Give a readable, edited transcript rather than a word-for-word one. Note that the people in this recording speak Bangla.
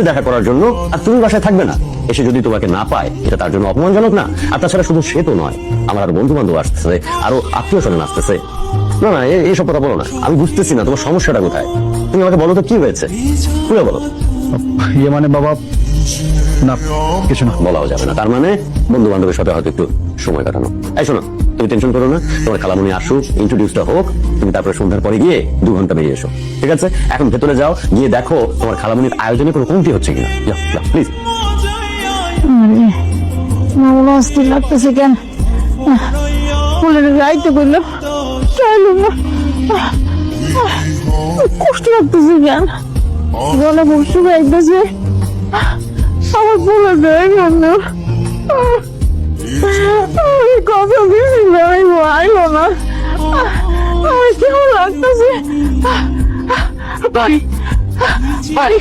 দেখা করার জন্য, আর তুমি বাসায় থাকবে না। এসে যদি তোমাকে না পায়, এটা তার জন্য অপমানজনক না? আর তাছাড়া শুধু সে তো নয়, আমার আর বন্ধু বান্ধব আসতেছে, আরো আত্মীয় স্বজন আসতেছে। না না, এইসব কথা বলো না। আমি বুঝতেছি না তোমার সমস্যাটা কোথায়। তুমি আমাকে বলো তো কি হয়েছে, খুলে বলো। মানে বাবা, না কিছু না। বলাও যাবে না, তার মানে বন্ধু বান্ধবের সাথে হয়তো একটু সময় কাটানো। এই শোনো, তুমি টেনশন করো না, তোমার খালামণি আসুক, ইন্ট্রোডিউসটা হোক, তুমি তারপরে সন্ধ্যার পরে গিয়ে 2 ঘন্টা বেরিয়ে এসো, ঠিক আছে? এখন ভেতরে যাও, গিয়ে দেখো তোমার খালামণির আয়োজনে কোনো কমতি হচ্ছে কিনা। যাও প্লিজ। আমার অস্থির লাগতেছে কেন? ফুলের গাইতে বললো চাইল না, কষ্ট লাগতেছে কেন? গলা বসে গাইতেছে, আমার ফুলের গায়ে কেন? কথা দিয়েছিলাম আইলো না, আমার কেমন লাগতেছে। বাড়ি বাড়ি